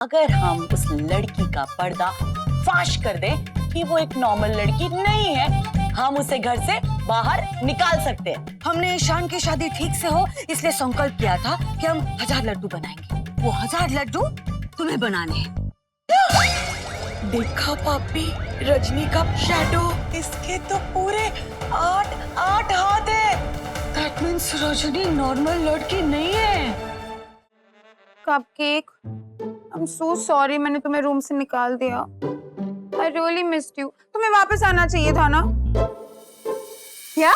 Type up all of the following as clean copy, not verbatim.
अगर हम उस लड़की का पर्दा फाश कर दें कि वो एक नॉर्मल लड़की नहीं है, हम उसे घर से बाहर निकाल सकते हैं। हमने ईशान की शादी ठीक से हो इसलिए संकल्प किया था कि हम 1000 लड्डू बनाएंगे। वो 1000 लड्डू तुम्हें बनाने हैं। देखा पापी, रजनी का शैडो, इसके तो पूरे 8 हाथ है। That means रजनी नॉर्मल लड़की नहीं है। कपकेक, I'm so sorry मैंने तुम्हें रूम से निकाल दिया। I really missed you. तुम्हें वापस आना चाहिए था ना? क्या?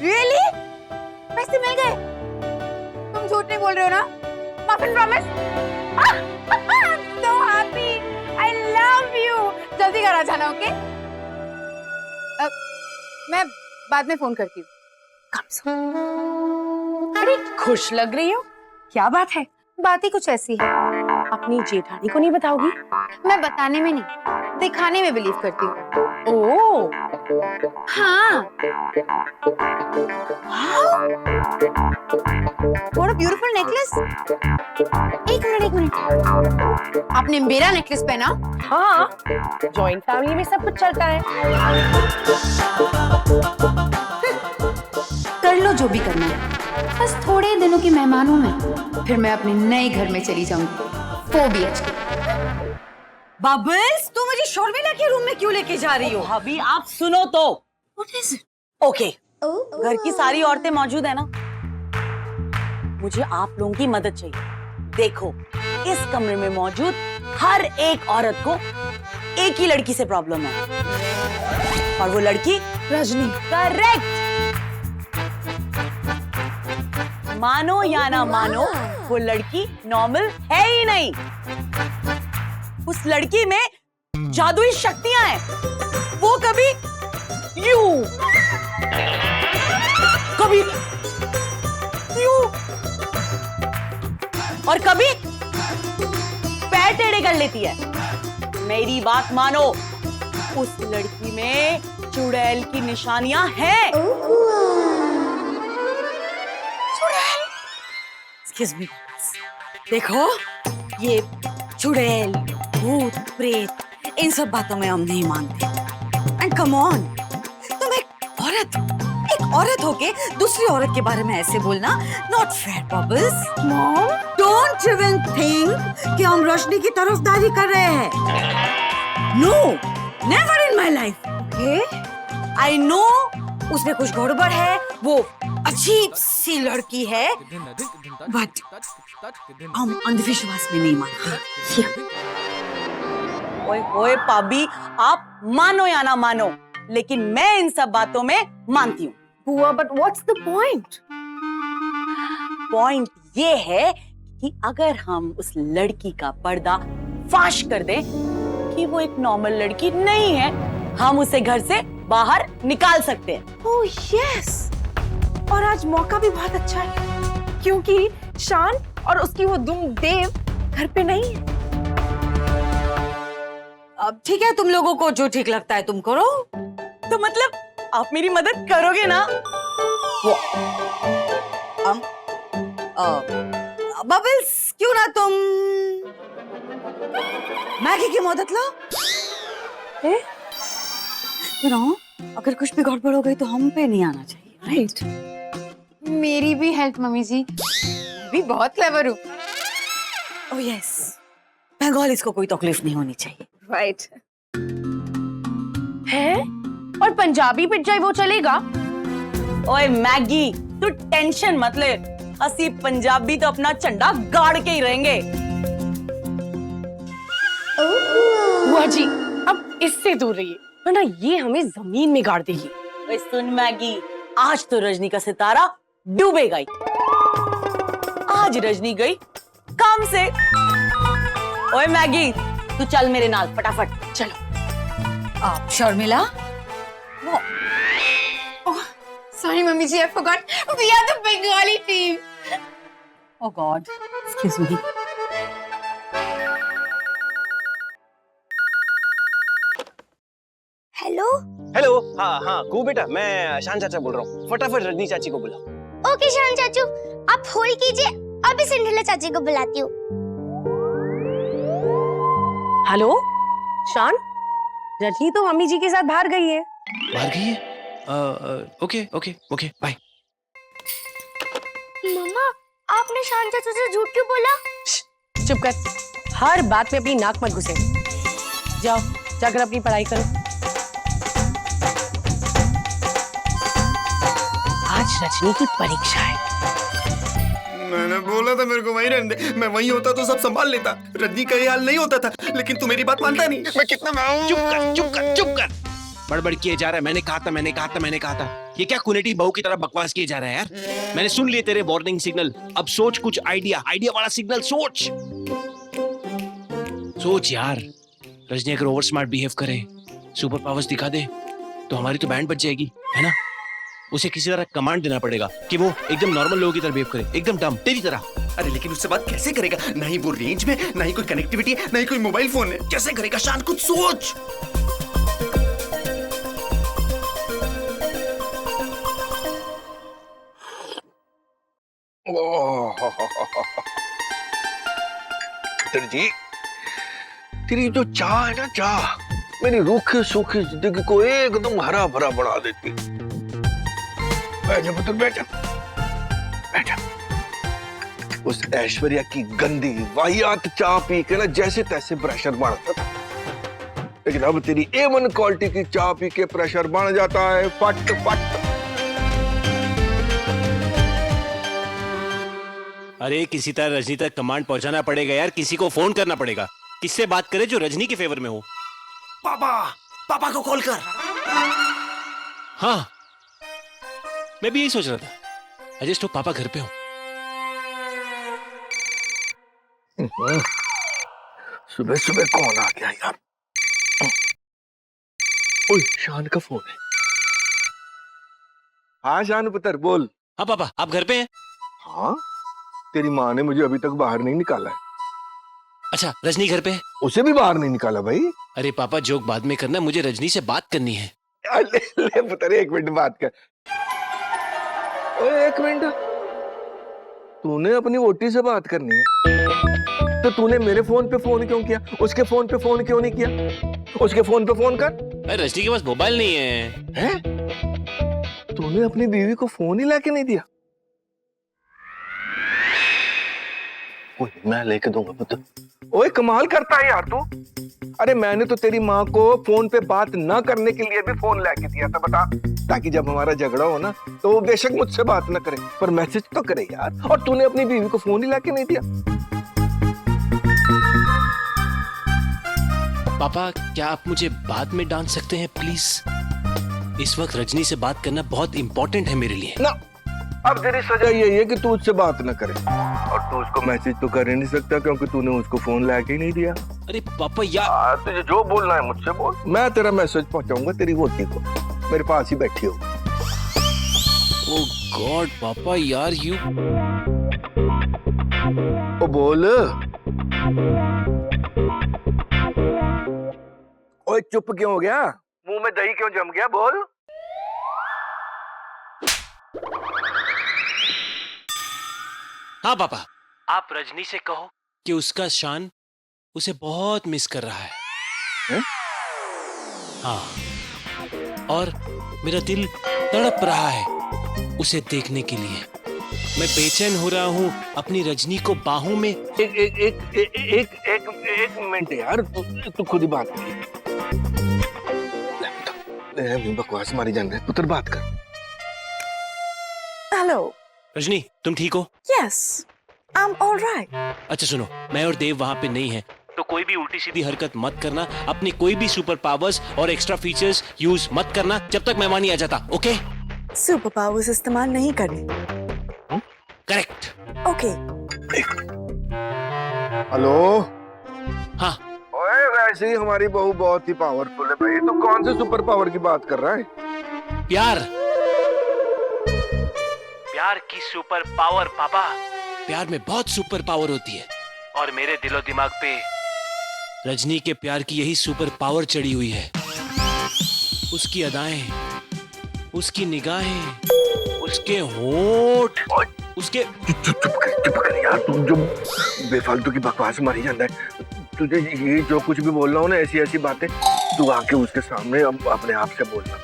Really? पैसे मिल गए? तुम झूठ नहीं बोल रहे हो ना? Muffin promise? I'm so happy. I love you. जल्दी घर आ जाना, ओके? मैं बाद में फोन करती हूँ। अरे खुश लग रही हो, क्या बात है? बात ही कुछ ऐसी है। अपनी जेठानी को नहीं बताओगी? मैं बताने में नहीं, दिखाने में बिलीव करती हूँ। ओह, हाँ। What a beautiful necklace. एक मिनट। आपने मेरा नेकलेस पहना? हाँ, जॉइंट फैमिली में सब कुछ चलता है। कर लो जो भी करना है। बस थोड़े दिनों की मेहमान हूँ मैं, फिर मैं अपने नए घर में चली जाऊंगी। 4 BHK। बबल्स, तुम मुझे शर्मिला के रूम में क्यों लेके जा रही हो? भाभी आप सुनो तो। What is it? ओके, घर की सारी औरतें मौजूद है ना, मुझे आप लोगों की मदद चाहिए। देखो, इस कमरे में मौजूद हर एक औरत को एक ही लड़की से प्रॉब्लम है, और वो लड़की रजनी। करेक्ट। मानो या ना मानो, वो लड़की नॉर्मल है ही नहीं। उस लड़की में जादुई शक्तियां हैं। वो कभी यूं, कभी यूं, और कभी पैर टेढ़े कर लेती है। मेरी बात मानो, उस लड़की में चुड़ैल की निशानियां हैं। Excuse me. देखो, ये चुड़ैल, भूत, प्रेत, इन सब बातों में हम नहीं मानते। एंड कम ऑन, तुम एक औरत होके दूसरी औरत के बारे में ऐसे बोलना not fair bubbles. Mom, don't even think कि हम रोशनी की तरफदारी कर रहे हैं। No, never in my life. I know उसमें कुछ गड़बड़ है, वो अच्छी सी लड़की है, बट हम अंधविश्वास में नहीं मानते। ओए होए पाबी, आप मानो या ना मानो, लेकिन मैं इन सब बातों में मानती हूँ। बुआ, but what's the point? Point ये है कि अगर हम उस लड़की का पर्दा फाश कर दें कि वो एक नॉर्मल लड़की नहीं है, हम उसे घर से बाहर निकाल सकते हैं। ओह यस, और आज मौका भी बहुत अच्छा है क्योंकि शान और उसकी वो दुम देव घर पे नहीं है। अब ठीक है, तुम लोगों को जो ठीक लगता है तुम करो। तो मतलब आप मेरी मदद करोगे ना? बबल्स, क्यों ना तुम मैगी की मदद लो? You know, अगर कुछ भी गड़बड़ हो गई तो हम पे नहीं आना चाहिए, राइट? मेरी भी हेल्प मम्मी जी, भी बहुत क्लेवर हूँ। ओह यस, बंगालीज को कोई तकलीफ नहीं होनी चाहिए। राइट है, और पंजाबी पिट जाए वो चलेगा? ओए मैगी, तू टेंशन मत ले, असी पंजाबी तो अपना झंडा गाड़ के ही रहेंगे। बुआ जी, अब इससे दूर रहिए वरना ये हमें जमीन में गाड़ देगी। ओए सुन मैगी, आज तो रजनी का सितारा डूबेगा ही। आज रजनी गई काम से। ओए मैगी, तू चल मेरे नाल फटाफट। चलो। आप Sharmila, Sorry mummy ji, I forgot. We are the Bengali team. oh God, excuse me. Hello. Hello, हाँ गो बेटा, मैं शान चाचा बोल रहा हूँ। फटाफट रजनी चाची को बुलाओ। ओके शान चाचू, आप होल्ड कीजिए, अभी सिंड्रेला चाची को बुलाती हूँ। हेलो शान, रजनी तो मम्मी जी के साथ बाहर गई है। बाहर गई है? Okay okay okay bye. मम्मा, आपने शान चाचा से झूठ क्यों बोला? चुप कर, हर बात में अपनी नाक मत घुसे। जाओ जाकर अपनी पढ़ाई करो। आज रजनी की परीक्षा है। मैंने बोला था मेरे को वहीं रहने दे। मैं वहीं होता तो सब संभाल लेता। रजनी का ये हाल नहीं होता था, लेकिन तू मेरी बात मानता नहीं। मैं कितना चुप कर चुप कर चुप कर, बड़बड़ किए जा रहा है। मैंने कहा था मैंने कहा था मैंने कहा था। ये क्या कुनेटी बहू की तरह बकवास किए जा रहा है यार। मैंने सुन लिए तेरे वार्निंग सिग्नल। अब सोच कुछ आइडिया वाला सिग्नल सोच। सोच यार, रजनी अगर ओवर स्मार्ट बिहेव करे, सुपर पावर्स दिखा दे, तो हमारी तो बैंड बच जाएगी, है ना। उसे किसी तरह कमांड देना पड़ेगा कि वो एकदम नॉर्मल लोगों की तरह बिहेव करे, एकदम डम तेरी तरह। अरे लेकिन उससे बात कैसे करेगा? ना ही वो रेंज में, ना ही कोई कनेक्टिविटी है, ना ही कोई मोबाइल फोन है। कैसे करेगा शान? कुछ सोच। जी, तेरी जो चाह है ना, चाह मेरी रूखी सूखी जिंदगी को एकदम हरा भरा बना देती। बैठ जा पुत्र, बैठ जा बैठ जा। उस ऐश्वर्या की गंदी वाहियात चाह पी के ना जैसे तैसे प्रेशर बढ़ता था, लेकिन अब तेरी A1 क्वालिटी की चाह पी के प्रेशर बढ़ जाता है फट फट। अरे किसी तरह रजनी तक कमांड पहुंचाना पड़ेगा यार। किसी को फोन करना पड़ेगा। किससे बात करे जो रजनी के फेवर में हो? पापा को कॉल कर। हाँ, मैं भी यही सोच रहा था। अजय तो पापा घर पे हो। सुबह सुबह कौन आ गया यार? ओए, शान का फोन है। हाँ शान पुत्र, बोल। हाँ पापा, आप घर पे हैं? हाँ, तेरी माँ ने मुझे अभी तक बाहर नहीं निकाला है। अच्छा, रजनी घर पे है? उसे भी बाहर नहीं निकाला भाई। अरे पापा, जोक बाद में करना, मुझे रजनी से बात करनी है। ले पुत्र, 1 मिनट बात कर। ओए 1 मिनट, तूने अपनी वोटी से बात करनी है तो तूने मेरे फोन पे फोन क्यों किया? उसके फोन पे फोन क्यों नहीं किया? उसके फोन पे फोन कर। अरे रजनी के पास मोबाइल नहीं है। हैं? तूने अपनी बीवी को फोन ही लाके नहीं दिया? ओए, मैं लेके दूंगा पुत्र। ओए कमाल करता है यार तू। अरे मैंने तो तेरी माँ को फोन पे बात ना करने के लिए भी फोन लाके दिया था, बता, ताकि जब हमारा झगड़ा हो ना तो वो बेशक मुझसे बात ना करे पर मैसेज तो करे यार। और तूने अपनी बीवी को फोन ही लाके नहीं दिया। पापा, क्या आप मुझे बाद में डांट सकते हैं प्लीज? इस वक्त रजनी से बात करना बहुत इंपॉर्टेंट है मेरे लिए ना, अब तेरी सजा यही है कि तू उससे बात ना करे, और तू उसको मैसेज तो कर ही नहीं सकता क्योंकि तूने उसको फोन लाके ही नहीं दिया। अरे पापा यार, तुझे जो बोलना है मुझसे बोल। मैं तेरा मैसेज पहुंचाऊंगा तेरी वोटी को, मेरे पास ही बैठी हो। ओह गॉड पापा यार, यू ओ बोल। ओए चुप क्यों हो गया? मुंह में दही क्यों जम गया? बोल। हाँ पापा, आप रजनी से कहो कि उसका शान उसे बहुत मिस कर रहा है? हाँ, और मेरा दिल तड़प रहा है उसे देखने के लिए। मैं बेचैन हो रहा हूँ अपनी रजनी को बाहों में। एक मिनट यार, तू खुद ही बात कर। बकवास मारी जान रहे, पुत्र बात कर। हेलो रजनी, तुम ठीक हो? Yes I am alright. अच्छा सुनो, मैं और देव वहां पे नहीं है, तो कोई भी उल्टी सीधी हरकत मत करना। अपनी कोई भी सुपर पावर्स और एक्स्ट्रा फीचर्स यूज मत करना जब तक मेहमान नहीं आ जाता, ओके? सुपर पावर्स इस्तेमाल नहीं करनी। करेक्ट। ओके। हेलो। हाँ। ओए वैसे ही हमारी बहू बहुत ही पावरफुल है भाई। तू कौन से सुपर पावर की बात कर रहा है? प्यार, प्यार की सुपर पावर पापा। प्यार में बहुत सुपर पावर होती है, और मेरे दिलो दिमाग पे रजनी के प्यार की यही सुपर पावर चढ़ी हुई है। उसकी अदाएं, उसकी निगाहें, उसके होंठ, उसके। चुप कर यार, तुम जो बेफालतू की बकवास मारी जाता है। तुझे ये जो कुछ भी बोल रहा हूँ ना, ऐसी ऐसी बातें तू आके उसके सामने अब अपने आप से बोलना।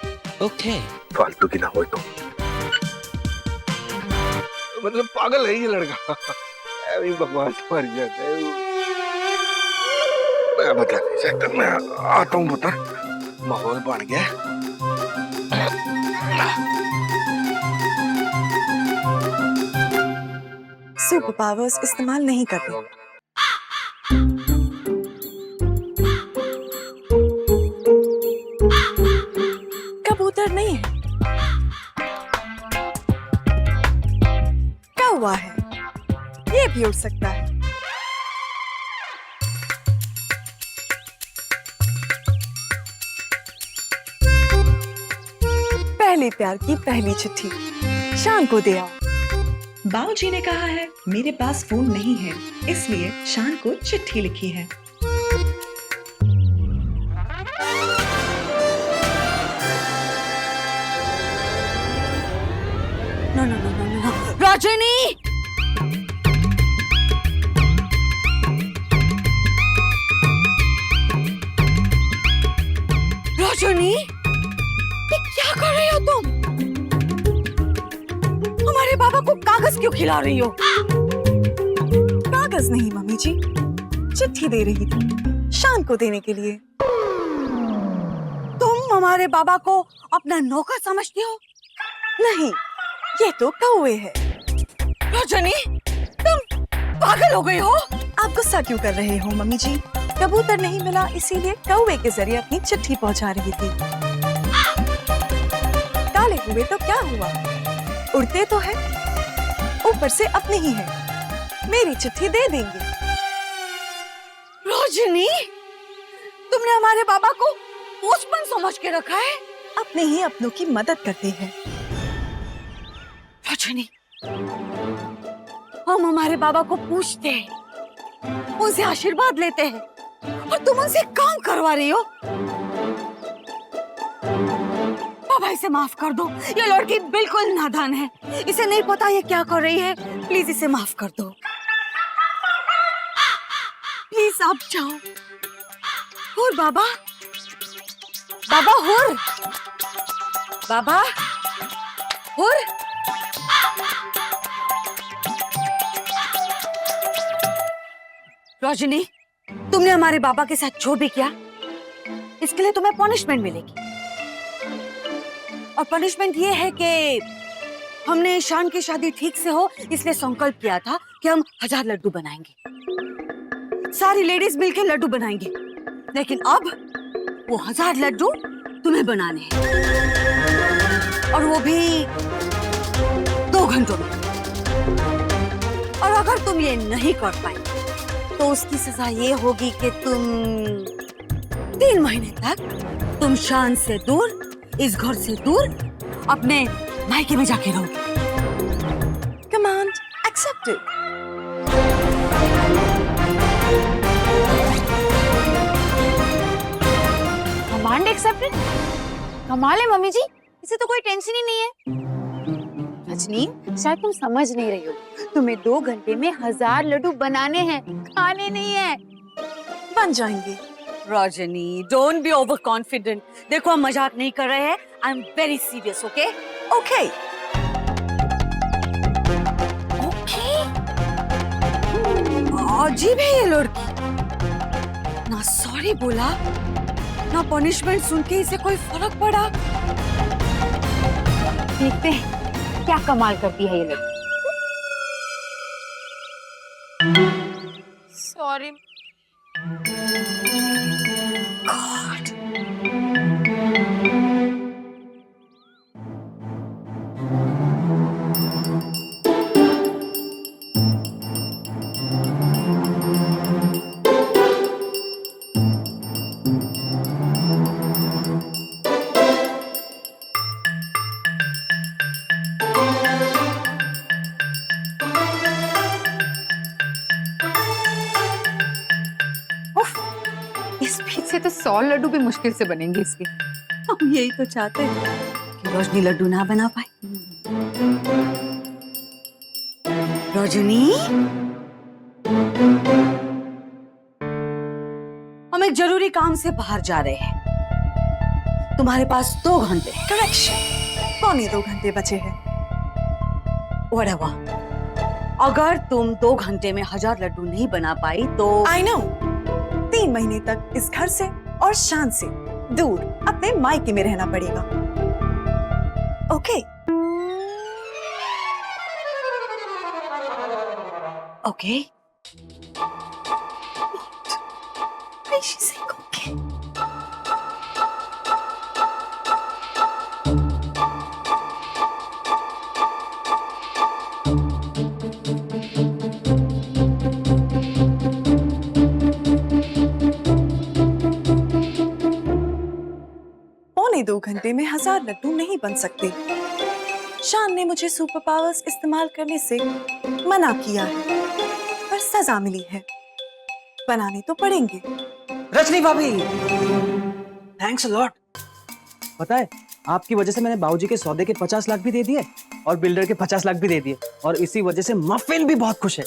ओके। फालतू की ना हो तो। मतलब पागल है ये लड़का। अभी बकवास मर जाता है। मैं बता नहीं सकता, मैं आता हूँ पुत्र, माहौल बन गया। सुपर पावर्स इस्तेमाल नहीं करते। कबूतर नहीं है, कौवा है, ये भी उड़ सकता है। पहले प्यार की पहली चिट्ठी शान को दे आओ। बाबूजी ने कहा है मेरे पास फोन नहीं है, इसलिए शान को चिट्ठी लिखी है। No no no no no, Rajni! Rajni, ये क्या कर रही हो तुम? हमारे बाबा को कागज क्यों खिला रही हो? कागज नहीं मम्मी जी, चिट्ठी दे रही थी शान को देने के लिए। तुम हमारे बाबा को अपना नौकर समझती हो? नहीं, ये तो कौवे है। रजनी, तुम पागल हो गई हो? आप गुस्सा क्यों कर रहे हो मम्मी जी? कबूतर नहीं मिला, इसीलिए कौवे के जरिए अपनी चिट्ठी पहुंचा रही थी। काले हुए तो क्या हुआ, उड़ते तो है, ऊपर से अपने ही है, मेरी चिट्ठी दे देंगे। रजनी, तुमने हमारे बाबा को पोस्टमैन समझ के रखा है? अपने ही अपनों की मदद करते हैं। रजनी, हम हमारे बाबा को पूछते हैं, उनसे आशीर्वाद लेते हैं, और तुम उनसे काम करवा रही हो। बाबा, इसे माफ कर दो, ये लड़की बिल्कुल नादान है, इसे नहीं पता ये क्या कर रही है, प्लीज इसे माफ कर दो। प्लीज आप जाओ। हुर बाबा, बाबा हुर, बाबा हुर। रजनी, तुमने हमारे बाबा के साथ जो भी किया, इसके लिए तुम्हें पनिशमेंट मिलेगी। और पनिशमेंट ये है कि हमने शान की शादी ठीक से हो, इसलिए संकल्प किया था कि हम 1000 लड्डू बनाएंगे, सारी लेडीज मिलकर लड्डू बनाएंगे। लेकिन अब वो 1000 लड्डू तुम्हें बनाने हैं, और वो भी 2 घंटों में। और अगर तुम ये नहीं कर पाए तो उसकी सजा ये होगी कि तुम 3 महीने तक तुम शान से दूर, इस घर से दूर, अपने मायके में जाके रहोगे। Command accepted. Command accepted? कमाल है मम्मी जी, इसे तो कोई टेंशन ही नहीं है। रजनी, शायद तुम समझ नहीं रही हो, तुम्हें 2 घंटे में 1000 लड्डू बनाने हैं, खाने नहीं है। बन जाएंगे। Rajni, don't be over confident. देखो, हम मजाक नहीं कर रहे हैं, I am very serious. Okay okay. Okay. अजीब है ये लड़की, ना सॉरी बोला, ना पनिशमेंट सुन के इसे कोई फर्क पड़ा। देखते हैं क्या कमाल करती है ये लड़की। सॉरी। गॉड, इस बीच से तो 100 लड्डू भी मुश्किल से बनेंगे इसके। हम यही तो चाहते हैं कि रोशनी लड्डू ना बना पाए। रजनी, हम एक जरूरी काम से बाहर जा रहे हैं। तुम्हारे पास 2 घंटे। करेक्शन, पौने 2 घंटे बचे हैं। Whatever. अगर तुम 2 घंटे में 1000 लड्डू नहीं बना पाई तो आई नो, 3 महीने तक इस घर से और शान से दूर अपने मायके में रहना पड़ेगा। Okay? Okay. Why is she saying okay? पौने 2 घंटे में 1000 लड्डू नहीं बन सकते। शान ने मुझे सुपर पावर्स इस्तेमाल करने से मना किया है, पर सजा मिली है। बनाने तो पड़ेंगे। रजनी भाभी, थैंक्स अ लॉट। पता है, आपकी वजह से मैंने बाबूजी के सौदे के 50 लाख भी दे दिए और बिल्डर के 50 लाख भी दे दिए, और इसी वजह से मफिन भी बहुत खुश है।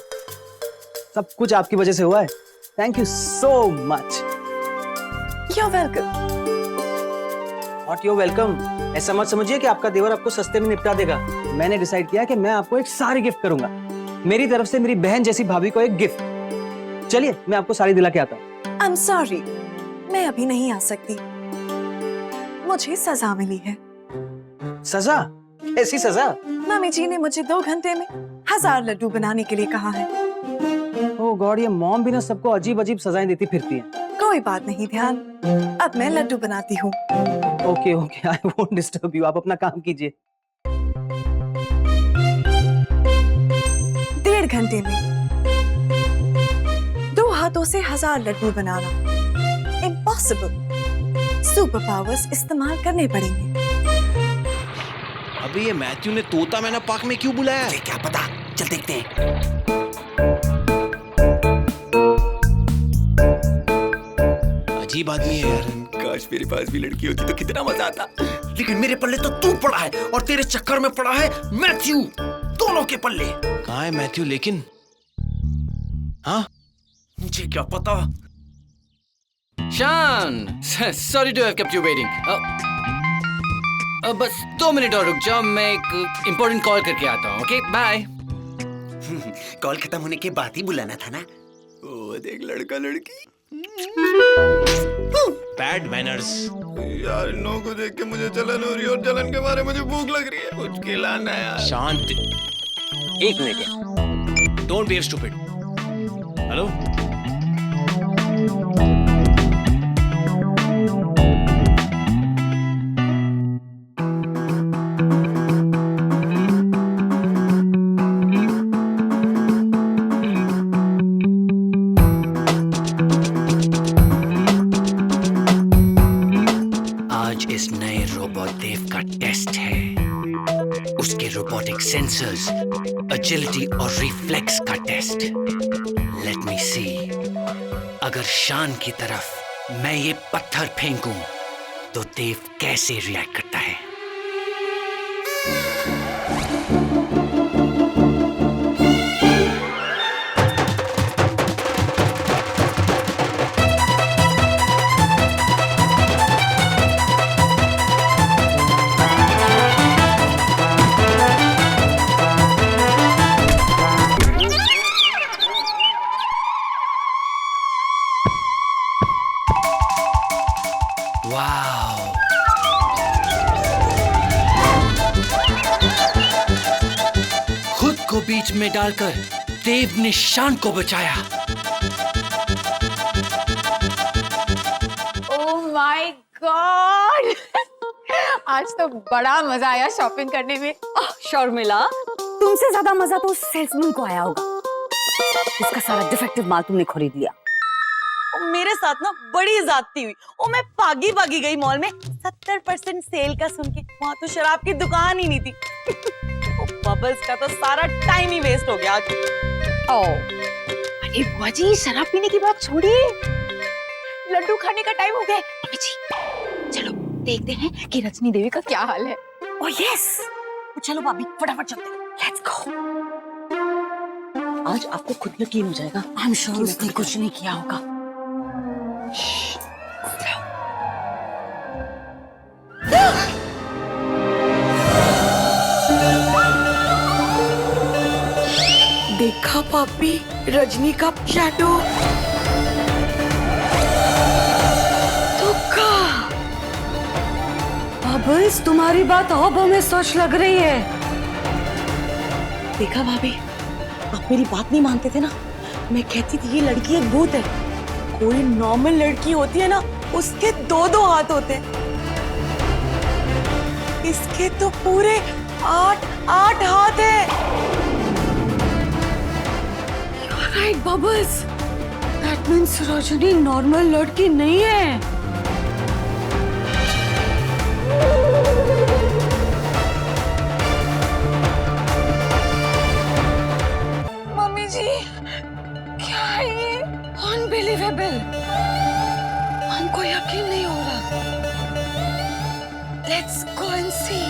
सब कुछ आपकी वजह से हुआ है। Thank you so much. You're welcome. Not you welcome. ऐसा मत समझिए कि आपका देवर आपको सस्ते में निपटा देगा। मैंने डिसाइड किया कि मैं आपको एक साड़ी गिफ्ट करूंगा, मेरी तरफ से मेरी बहन जैसी भाभी को एक गिफ्ट। चलिए मैं आपको साड़ी दिला के आता हूँ। I'm sorry, मैं अभी नहीं आ सकती। मुझे सजा मिली है। सजा? ऐसी सजा? मम्मी जी ने मुझे 2 घंटे में 1000 लड्डू बनाने के लिए कहा है। ओह गॉड, ये मॉम भी ना सबको अजीब अजीब सजाएं देती फिरती है। कोई बात नहीं ध्यान, अब मैं लड्डू बनाती हूँ। Okay okay, I won't disturb you, आप अपना काम कीजिए। 1.5 घंटे में 2 हाथों से 1000 लड्डू बनाना इम्पॉसिबल। सुपर पावर्स इस्तेमाल करने पड़ेंगे। अबे ये मैथ्यू ने तोता मैना पार्क में क्यों बुलाया है? क्या पता, चल देखते हैं। अजीब आदमी है यार। काश मेरे पास भी लड़की होती तो कितना मजा आता, लेकिन मेरे पल्ले तो तू पड़ा है और तेरे चक्कर में पड़ा है मैथ्यू। दोनों के पल्ले। कहाँ है मैथ्यू लेकिन? हाँ, मुझे क्या पता। Shaan, sorry to have kept you waiting. बस 2 मिनट और रुक जाओ, मैं एक इम्पोर्टेंट कॉल करके आता हूँ। Okay bye. कॉल खत्म होने के बाद ही बुलाना था ना। ओ देख, लड़का लड़की। Bad manners. यार इन लोगों को देख के मुझे जलन हो रही है और जलन के मारे मुझे भूख लग रही है। कुछ खिलाना यार। शांत, 1 minute. Don't be stupid. Hello, इस नए रोबोट देव का टेस्ट है। उसके रोबोटिक सेंसर्स, एजिलिटी और रिफ्लेक्स का टेस्ट। लेट मी सी, अगर शान की तरफ मैं ये पत्थर फेंकूं तो देव कैसे रिएक्ट करता है। खुद को बीच में डालकर देव ने शान को बचाया। ओह माय गॉड, आज तो बड़ा मजा आया शॉपिंग करने में। शर्मिला, तुमसे ज्यादा मजा तो सेल्समैन को आया होगा। इसका सारा डिफेक्टिव माल तुमने खरीद लिया। मेरे साथ ना बड़ी ज्यादती हुई। ओ मैं भागी भागी गई मॉल में 70% सेल का सुन के। वहां तो शराब की दुकान ही नहीं थी। बबल्स का तो सारा टाइम ही वेस्ट हो गया। अरे बुआ जी, शराब पीने की बात छोड़िए, लड्डू खाने का टाइम हो गया। अम्मी जी, चलो देखते हैं कि रजनी देवी का क्या हाल है। ओह यस, चलो भाभी फटाफट चलते हैं। Let's go. आज आपको खुद यकीन हो जाएगा। आई एम श्योर उसने कुछ नहीं किया होगा। देखा पापी, रजनी का शैडो। तुक्का। बबल्स, तुम्हारी बात अब हमें सच लग रही है। देखा भाभी, आप मेरी बात नहीं मानते थे ना। मैं कहती थी ये लड़की एक भूत है। कोई नॉर्मल लड़की होती है ना, उसके 2-2 हाथ होते हैं, इसके तो पूरे 8 हाथ है। Right bubbles, that means Rajni normal लड़की नहीं है। मम्मी जी, क्या है ये? अनबिलीवेबल, हमको यकीन नहीं हो रहा। Let's go and see.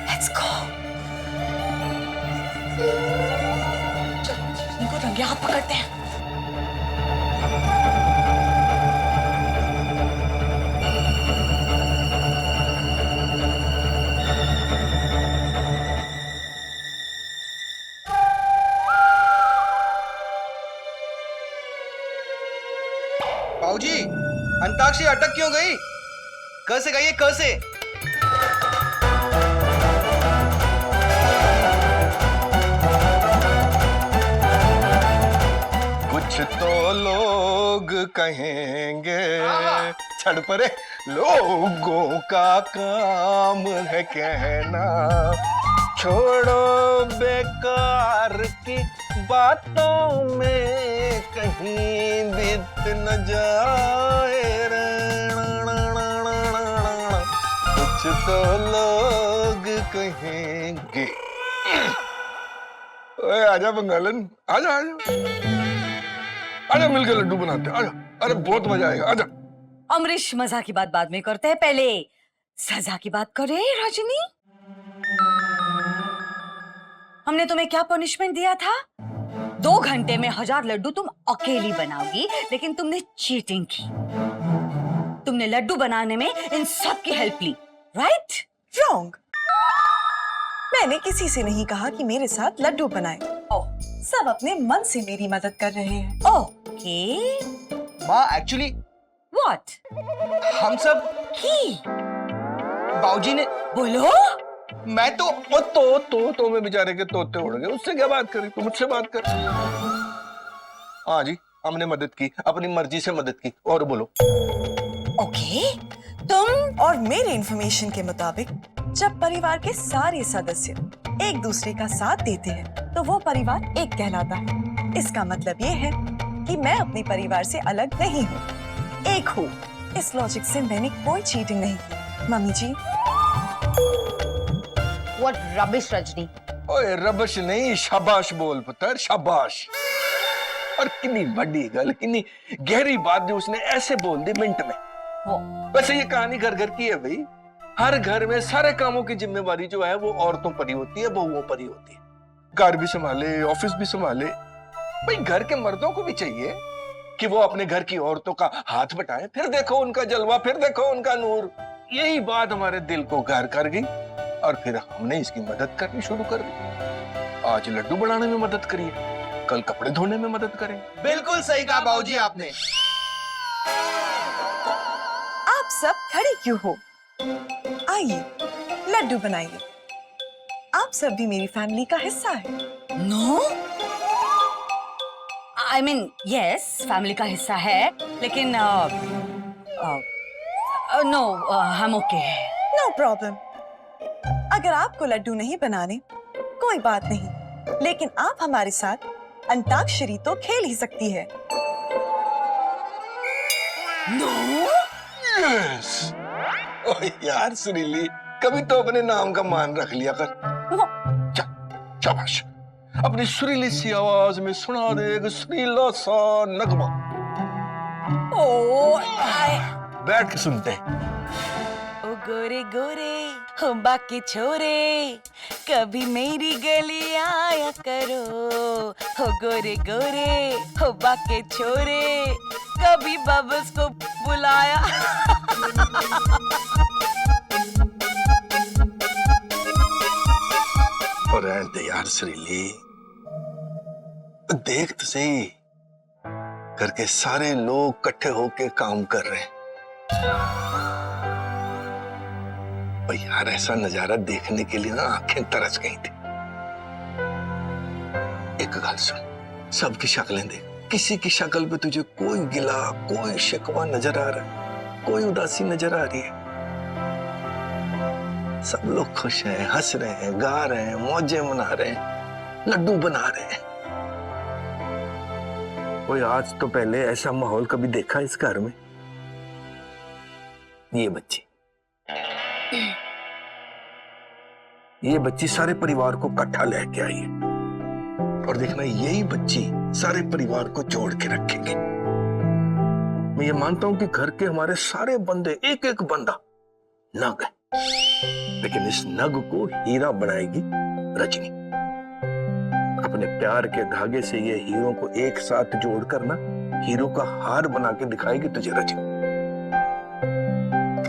Let's go. चलो इनको रंगे हाथ पकड़ते हैं। बाबूजी, अंताक्षरी अटक क्यों गई? कैसे गई? कैसे? कुछ तो लोग कहेंगे, छड़ परे, लोगों का काम है कहना। छोड़ो बेकार की बातों में कहीं बीत न जाए। कुछ तो लोग कहेंगे। ओए आजा बंगालन, आजा आजा आजा, मिलकर लड्डू बनाते हैं, आजा। अरे बहुत मजा आएगा, आजा। अमरीश, मजा की बात बाद में करते हैं, पहले सजा की बात करें। रजनी, हमने तुम्हें क्या पनिशमेंट दिया था? 2 घंटे में 1000 लड्डू तुम अकेली बनाओगी, लेकिन तुमने चीटिंग की। तुमने लड्डू बनाने में इन सब की हेल्प ली, राइट? रॉन्ग। मैंने किसी से नहीं कहा कि मेरे साथ लड्डू बनाए। सब अपने मन से मेरी मदद कर रहे हैं। ओके। माँ, एक्चुअली व्हाट? हम सब की बाबूजी ने। बोलो। मैं तो तो में बेचारे के तोते उड़ गए, उससे क्या बात करी? तू मुझसे बात कर। हाँ जी, हमने मदद की, अपनी मर्जी से मदद की। और बोलो। ओके, तुम और मेरे इंफॉर्मेशन के मुताबिक जब परिवार के सारे सदस्य एक दूसरे का साथ देते हैं तो वो परिवार एक कहलाता है। इसका मतलब ये है कि मैं अपने परिवार से अलग नहीं हूँ, एक हूँ। इस लॉजिक से मैंने कोई चीटिंग नहीं की। Mummy ji. What rubbish, Rajni. ओए रबश नहीं, शाबाश बोल पुत्र, शाबाश। और कितनी बड़ी गल, कितनी गहरी बात जो उसने ऐसे बोल दी मिनट में। वैसे ये कहानी घर घर की है भाई। हर घर में सारे कामों की जिम्मेवारी जो है वो औरतों पर ही होती है, बहुओं पर ही होती है। घर भी संभाले, ऑफिस भी संभाले। भाई घर के मर्दों को भी चाहिए कि वो अपने घर की औरतों का हाथ बटाएं। फिर देखो उनका जलवा, फिर देखो उनका नूर। यही बात हमारे दिल को घर कर गई और फिर हमने इसकी मदद करनी शुरू कर दी। आज लड्डू बनाने में मदद करिए, कल कपड़े धोने में मदद करें। बिल्कुल सही कहा बाबूजी आपने। आप सब खड़े क्यों हो? आइए लड्डू बनाइए। आप सब भी मेरी फैमिली का हिस्सा है। No, I mean yes, family का हिस्सा है, लेकिन नो, हम ओके। No problem. अगर आपको लड्डू नहीं बनाने, कोई बात नहीं, लेकिन आप हमारे साथ अंताक्षरी तो खेल ही सकती है। No, yes. ओह यार सुरीली, कभी तो अपने नाम का मान रख लिया कर। शाबाश, अपनी सुरीली सी आवाज में सुना दे एक सुरीला सा नगमा। बैठ के सुनते हैं। ओ गोरे गोरे हो बाकी छोरे, कभी मेरी गली आया करो। हो गोरे गोरे हो बाकी छोरे, कभी बबल्स को बुलाया। और रहने दे यार श्रीली, देख तो सही, घर के सारे लोग इकट्ठे होके काम कर रहे हैं। और यार ऐसा नजारा देखने के लिए ना आंखें तरस गई थी। एक गल सुन, सबकी शक्लें देख, किसी की शक्ल पे तुझे कोई गिला, कोई शिकवा नजर आ रहा है, कोई उदासी नजर आ रही है? सब लोग खुश हैं, हंस रहे हैं, गा रहे हैं, मौजें मना रहे हैं, लड्डू बना रहे हैं। कोई आज तो पहले ऐसा माहौल कभी देखा इस घर में? ये बच्ची सारे परिवार को इकट्ठा लेके आई है, और देखना यही बच्ची सारे परिवार को जोड़ के रखेगी। मैं ये मानता हूं कि घर के हमारे सारे बंदे, एक एक बंदा नग है, लेकिन इस नग को हीरा बनाएगी रजनी। अपने प्यार के धागे से ये हीरो को एक साथ जोड़कर ना हीरो का हार बना के दिखाएगी तुझे रजनी।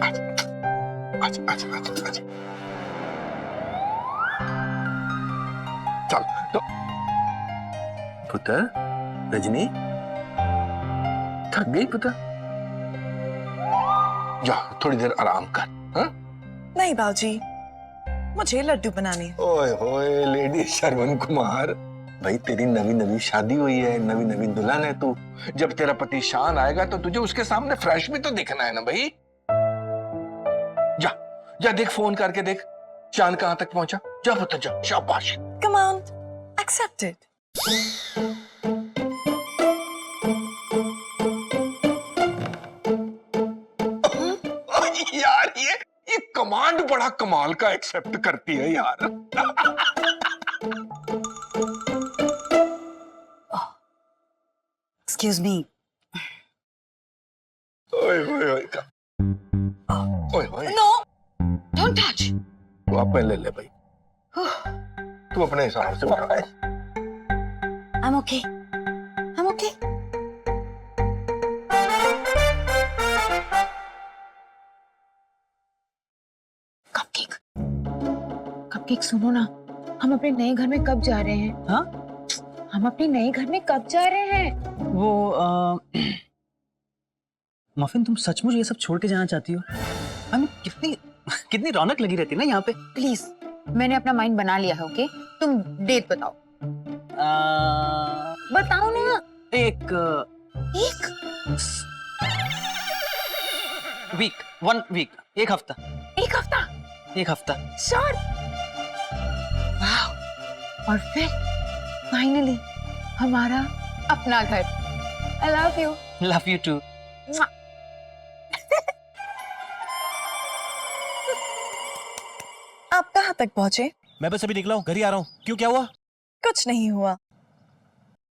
आजा आजा आजा आजा, चल तो पुत्र। रजनी थक गई पुत्र, जा थोड़ी देर आराम कर। हाँ? नहीं बाबूजी, मुझे लड्डू बनाने हैं। ओए होए लेडी श्रवण कुमार, भाई तेरी नवी नवी शादी हुई है, नवी नवी दुल्हन है तू। जब तेरा पति शान आएगा तो तुझे उसके सामने फ्रेश भी तो दिखना है ना भाई। जा जा देख, फोन करके देख शान कहां तक पहुंचा। जा पुत्र जा, शाबाश। Command accepted. यार ये कमांड बड़ा कमाल का एक्सेप्ट करती है यार। Excuse me. ओए ओए ओए ओए ओए, नो डोंट टच। तू अपने ले ले भाई, तू अपने हिसाब से उठा। I am okay, I am okay. Cupcake, cupcake सुनो ना, हम अपने नए घर में कब जा रहे हैं? हाँ? हम अपने नए घर में कब जा रहे हैं? वो मफिन, तुम सचमुच ये सब छोड़ के जाना चाहती हो? आई मीन कितनी कितनी रौनक लगी रहती है ना यहाँ पे। प्लीज, मैंने अपना माइंड बना लिया है। ओके, तुम डेट बताओ। बताओ ना। एक वीक, 1 वीक, एक हफ्ता। एक हफ्ता? एक हफ्ता। श्योर? वाह, और फिर फाइनली हमारा अपना घर। I love you. Love you too. आप कहाँ तक पहुँचे? मैं बस अभी निकला हूँ, घर ही आ रहा हूँ। क्यों, क्या हुआ? कुछ नहीं हुआ।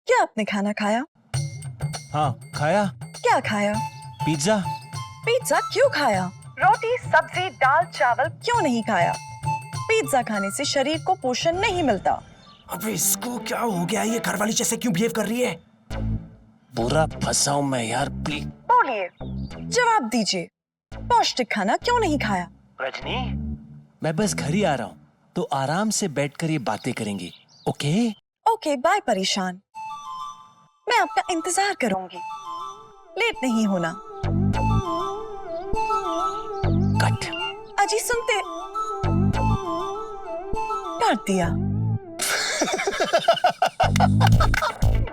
क्या आपने खाना खाया? हाँ खाया। क्या खाया? पिज्जा। पिज्जा क्यों खाया? रोटी सब्जी दाल चावल क्यों नहीं खाया? पिज्जा खाने से शरीर को पोषण नहीं मिलता। अबे इसको क्या हो गया? ये घरवाली जैसे क्यों बिहेव कर रही है? पूरा फंसा हूं मैं यार, प्लीज। बोलिए, जवाब दीजिए। पौष्टिक खाना क्यों नहीं खाया? रजनी, मैं बस घर ही आ रहा हूँ, तो आराम से बैठकर ये बातें करेंगे। ओके? ओके बाय परेशान। मैं आपका इंतजार करूंगी, लेट नहीं होना। कट। अजी सुनते, काट दिया।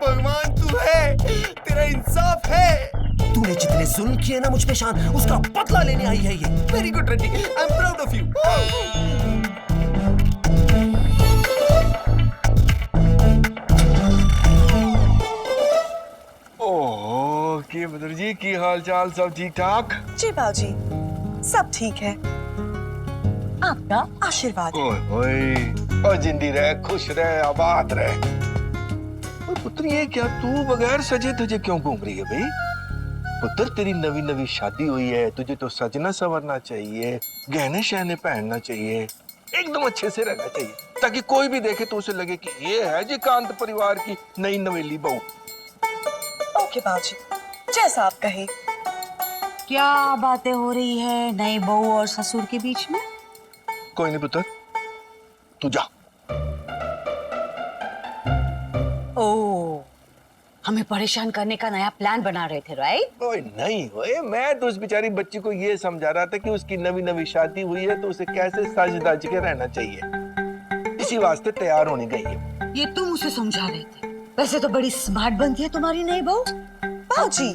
भगवान तू है, तेरा इंसाफ है। तूने जितने जुल्म किए ना मुझ पे शान, उसका बदला लेने आई है ये। Very good Rajni, I am proud of you. Oh की बदर जी, की हाल चाल, सब ठीक ठाक? जी बाजी, सब ठीक है। आपका आशीर्वाद। ओए ओए, और जिंदी रह, खुश रह, आबाद रह। पुत्र ये क्या, तू बगैर सजे तुझे क्यों घूम रही है भाई? पुत्र तेरी नवी नवी शादी हुई है, तुझे तो सजना संवरना चाहिए, गहने शहने पहनना चाहिए, एकदम अच्छे से रहना चाहिए, ताकि कोई भी देखे तो उसे लगे कि ये है जी कांत परिवार की नई नवेली बहू। ओके बाजी, जैसा आप कहे। क्या बातें हो रही है नई बहू और ससुर के बीच में? कोई नहीं पुत्र, तू जा, ओह, हमें परेशान करने का नया प्लान बना रहे थे, राइट? ओए नहीं ओए, मैं तो उस बेचारी बच्ची को ये समझा रहा था कि उसकी नवी नवी शादी हुई है तो उसे कैसे सज धज के रहना चाहिए, इसी वास्ते तैयार होने गई है। ये तुम उसे समझा रहे थे। वैसे तो बड़ी स्मार्ट बनती है तुम्हारी नई बहू। बाबूजी,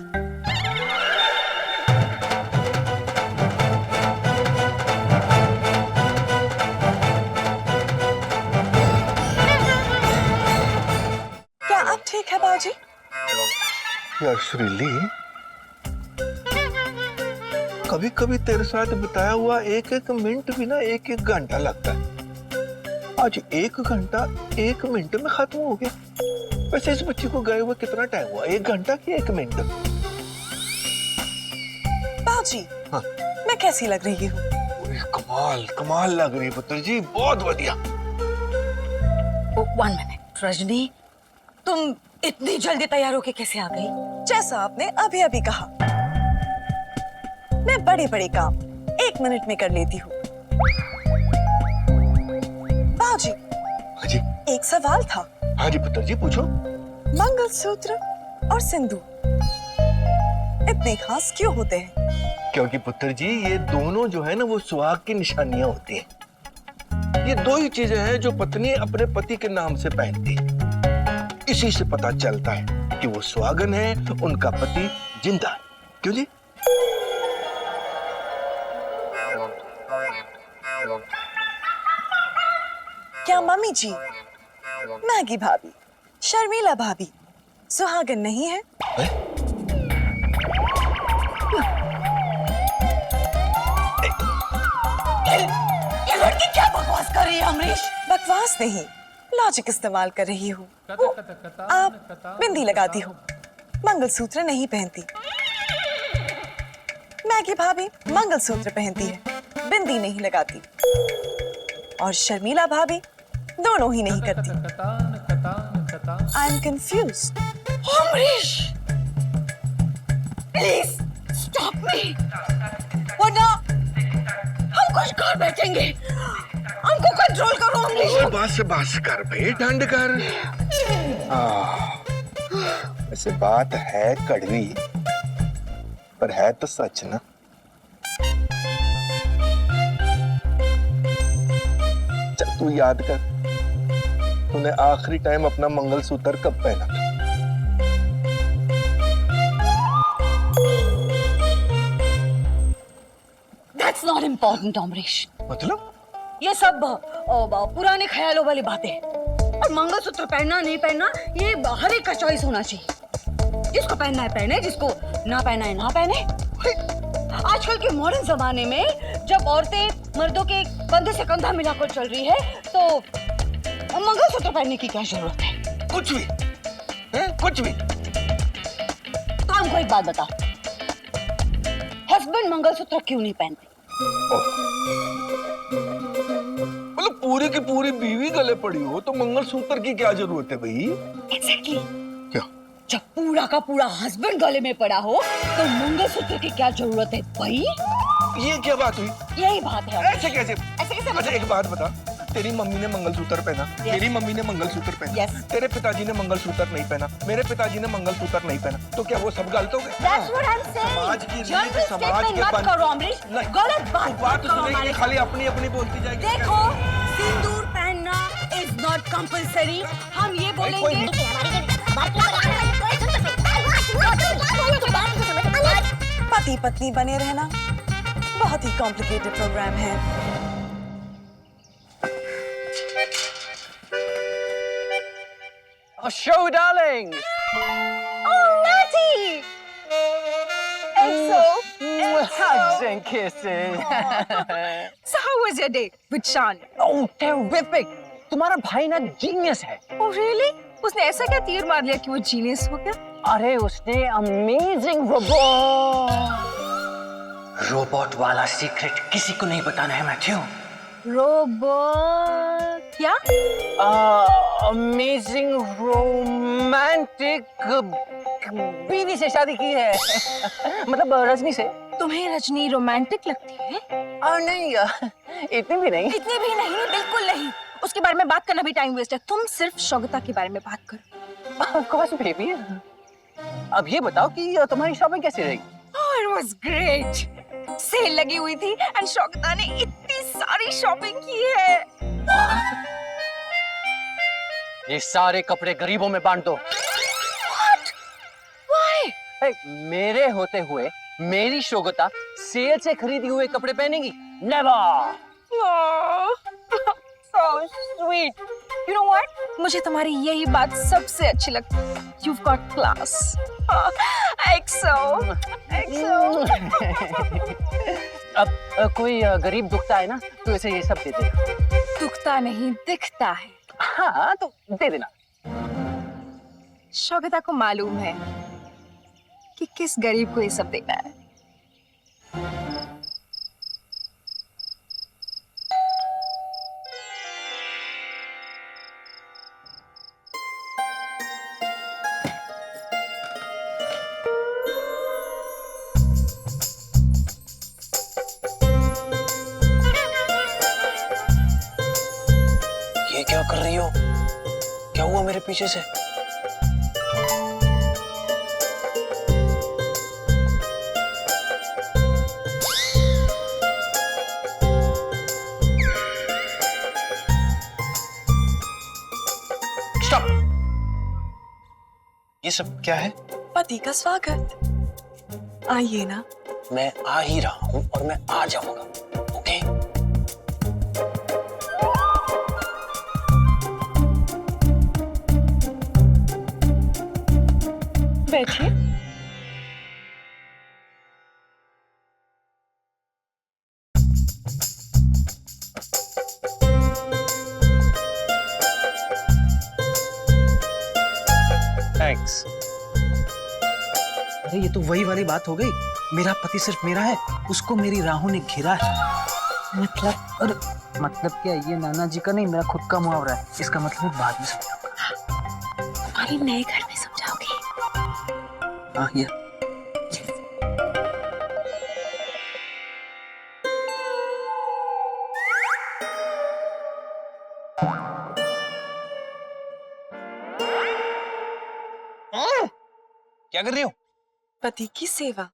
क्या आप ठीक है बाबूजी? यार श्रीली, कभी कभी तेरे साथ बिताया हुआ एक एक मिनट भी ना एक एक घंटा लगता है। आज 1 घंटा 1 मिनट में खत्म हो गया। वैसे इस बच्ची को गए हुए कितना टाइम हुआ, 1 घंटा कि 1 मिनट? बाबूजी, हाँ। मैं कैसी लग रही हूँ? कमाल कमाल लग रही है पुत्र जी, बहुत बढ़िया। 1 मिनट, रजनी, तुम इतनी जल्दी तैयार होके कैसे आ गई? जैसा आपने अभी अभी कहा, मैं बड़े बड़े काम 1 मिनट में कर लेती हूँ। बाबूजी, हाँ जी, एक सवाल था। हाँ जी पुत्र जी, पूछो। मंगलसूत्र और सिंदूर इतने खास क्यों होते हैं? क्योंकि पुत्र जी ये दोनों जो है ना वो सुहाग की निशानियां होती हैं। ये 2 ही चीजें हैं जो पत्नी अपने पति के नाम से पहनती है। इसी से पता चलता है कि वो सुहागन है, उनका पति जिंदा है। क्यों जी? क्या मम्मी जी, मैगी भाभी, शर्मिला भाभी सुहागन नहीं है? ये लड़की क्या बकवास कर रही है अमरीश? बकवास नहीं, लॉजिक इस्तेमाल कर रही हूँ। आप बिंदी लगाती हो, मंगलसूत्र नहीं पहनती। मैगी भाभी मंगलसूत्र पहनती है, बिंदी नहीं लगाती। और शर्मिला भाभी दोनों ही नहीं करती। I am confused. Amrish, please stop me, वरना हम कुछ कर बैठेंगे। हमको कंट्रोल करो अमरीश। ओए बास कर भाई, ठंड कर। वैसे बात है कड़वी, पर है तो सच ना। चल तू याद कर, तूने आखिरी टाइम अपना मंगलसूत्र कब पहना था? That's not important, Amrish. मतलब? ये सब पुराने ख्यालों वाली बातें। और मंगलसूत्र पहनना नहीं पहनना ये हर एक का चॉइस होना चाहिए। जिसको पहनना है पहने, जिसको ना पहनना है ना पहने। आजकल के मॉडर्न जमाने में जब औरतें मर्दों के कंधे से कंधा मिलाकर चल रही है तो मंगलसूत्र पहनने की क्या जरूरत है? कुछ भी है? कुछ भी। तो हमको एक बात बताओ, हस्बैंड मंगलसूत्र क्यों नहीं पहनते? मतलब पूरी की पूरी बीवी गले पड़ी हो तो मंगलसूत्र की क्या जरूरत है भाई? Exactly. क्या? जब पूरा का पूरा हस्बैंड गले में पड़ा हो तो मंगलसूत्र की क्या जरूरत है भाई? ये क्या बात हुई? यही बात है। ऐसे कैसे? अच्छा एक बात बता, तेरी मम्मी ने मंगलसूत्र पहना, तेरी मम्मी ने मंगलसूत्र पहना, तेरे पिताजी ने मंगलसूत्र नहीं पहना, मेरे पिताजी ने मंगलसूत्र नहीं पहना, तो क्या वो सब गलत हो गए? That's what I'm saying. समाज की रीत, General समाज statement के मत करो अमरीश, नहीं। गलत बात बात मत करो सुनेगी हमारी। खाली अपनी अपनी बोलती जाएगी। देखो, सिंदूर पहनना is not compulsory। हम ये बोलेंगे पति पत्नी बने रहना बहुत ही कॉम्प्लिकेटेड प्रोग्राम है। Oh, show, darling. Oh, Matty! Hugs and kisses. So how was your date with Shan? Oh, terrific. तुम्हारा भाई ना जीनियस है। Oh really? उसने ऐसा क्या तीर मार लिया कि वो जीनियस हो गया? अरे उसने अमेजिंग रोबोट वाला सीक्रेट किसी को नहीं बताना है मैथ्यू। रोबोट क्या? अमेजिंग रोमांटिक बीवी से शादी की है। मतलब रजनी से। तुम्हें रजनी रोमांटिक लगती है? नहीं, इतनी भी नहीं। बिल्कुल नहीं। उसके बारे में बात करना भी टाइम वेस्ट है। तुम सिर्फ शौगता के बारे में बात करो। Of course, baby. अब ये बताओ कि तुम्हारी शॉपिंग कैसी रही? Oh, it was great. Sale लगी हुई थी एंड शौकता ने इतनी सारी शॉपिंग की है। ये सारे कपड़े गरीबों में बांट दो। What? Why? Hey, मेरे होते हुए मेरी शोगता सेल से खरीदी हुए कपड़े पहनेगी? Never. Oh, so sweet. You know what? मुझे तुम्हारी यही बात सबसे अच्छी लगती है। You've got class. XO. अब कोई गरीब दुखता है ना तो इसे ये सब दे देना। दुखता नहीं दिखता है। हाँ तो दे देना। शौकता को मालूम है कि किस गरीब को ये सब देना है। ये क्या कर रही हो? क्या हुआ मेरे पीछे से? स्टॉप! ये सब क्या है? पति का स्वागत। आइए ना। मैं आ ही रहा हूँ और मैं आ जाऊंगा। ओके? बैठिए। थैंक्स। अरे ये तो वही वाली बात हो गई। मेरा पति सिर्फ मेरा है, उसको मेरी राहों ने घेरा है। मतलब अरे मतलब क्या, ये नाना जी का नहीं, मेरा खुद का मुहावरा है। इसका मतलब बाद में समझाऊंगा। तुम्हारे नए घर में समझाओगे। हाँ ये क्या कर रही हो? पति की सेवा।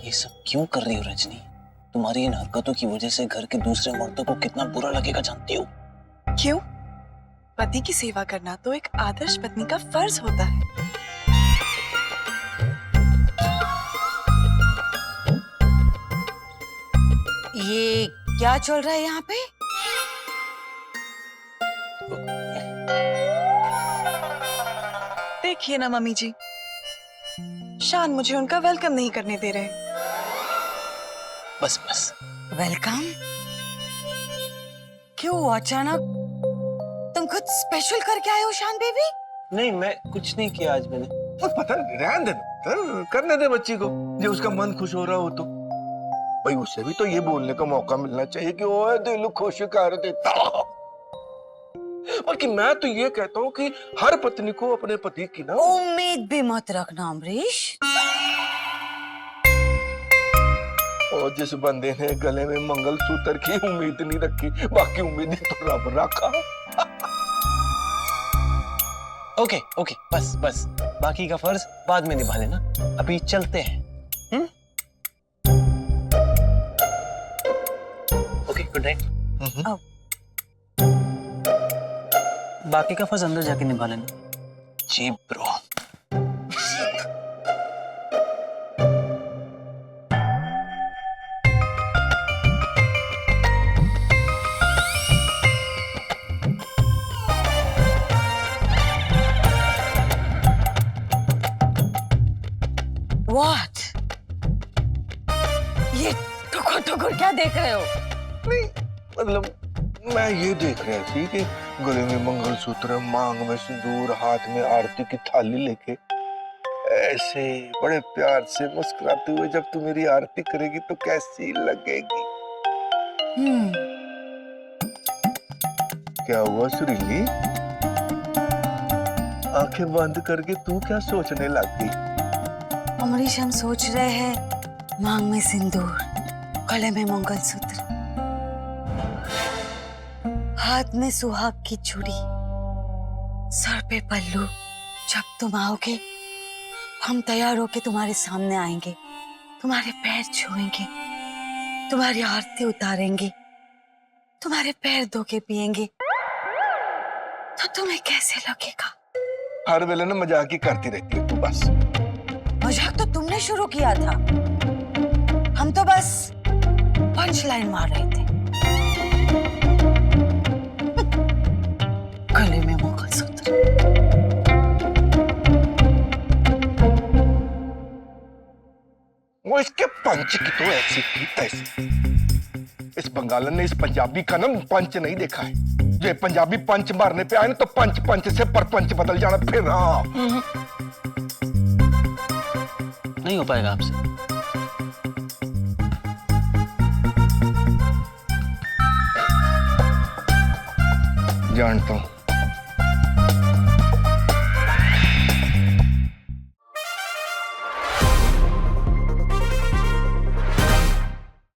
ये सब क्यों कर रही हो रजनी? तुम्हारी इन हरकतों की वजह से घर के दूसरे मर्दों को कितना बुरा लगेगा जानती हो? क्यों? पति की सेवा करना तो एक आदर्श पत्नी का फर्ज होता है। ये क्या चल रहा है यहाँ पे? देखिए ना मम्मी जी, शान मुझे उनका वेलकम नहीं करने दे रहे। बस बस। वेलकम? क्यों अचानक? तुम कुछ स्पेशल करके आए हो शान बेबी? नहीं, मैं कुछ नहीं किया आज मैंने। तो पता नहीं, रहने दे, करने दे बच्ची को, जो उसका मन खुश हो रहा हो तो। भाई उसे भी तो ये बोलने का मौका मिलना चाहिए कि ओए दिल खुश कर देता। बल्कि मैं तो ये कहता हूँ कि हर पत्नी को अपने पति की ना उम्मीद भी मत रखना अमरीश। और जिस बंदे ने गले में मंगलसूत्र की उम्मीद नहीं रखी, बाकी उम्मीदें तो रब रखा। ओके ओके, बस बस, बाकी का फर्ज बाद में निभा लेना। अभी चलते हैं। Okay, good night. बाकी का फर्ज अंदर जाके निभा लेना। जी ब्रो। What? ये टुकुर टुकुर क्या देख रहे हो? नहीं मतलब मैं ये देख रहा थी कि गले में मंगलसूत्र, मांग में सिंदूर, हाथ में आरती की थाली लेके ऐसे बड़े प्यार से मुस्कुराते हुए जब तू मेरी आरती करेगी तो कैसी लगेगी। क्या हुआ सुरीली? आंखें बंद करके तू क्या सोचने लग गई? अमरीश, हम सोच रहे हैं मांग में सिंदूर, गले में मंगलसूत्र, हाथ में सुहाग की चूड़ी, सर पे पल्लू, जब तुम आओगे हम तैयार होके तुम्हारे सामने आएंगे, तुम्हारे पैर छुएंगे, तुम्हारी आरती उतारेंगे, तुम्हारे पैर धो के पिएंगे, तो तुम्हें कैसे लगेगा? हर वेले ना मजाक ही करती रहती है तू बस। मजाक तो तुमने शुरू किया था, हम तो बस पंच लाइन मार रहे थे। गले में मंगलसूत्र। वो इसके पंच की तो ऐसी थी तैसी। इस बंगालन ने इस पंजाबी का ना पंच नहीं देखा है। जो पंजाबी पंच मारने पे आए ना तो पंच पंच से परपंच बदल जाना फिर। हाँ नहीं हो पाएगा आपसे। जानता हूं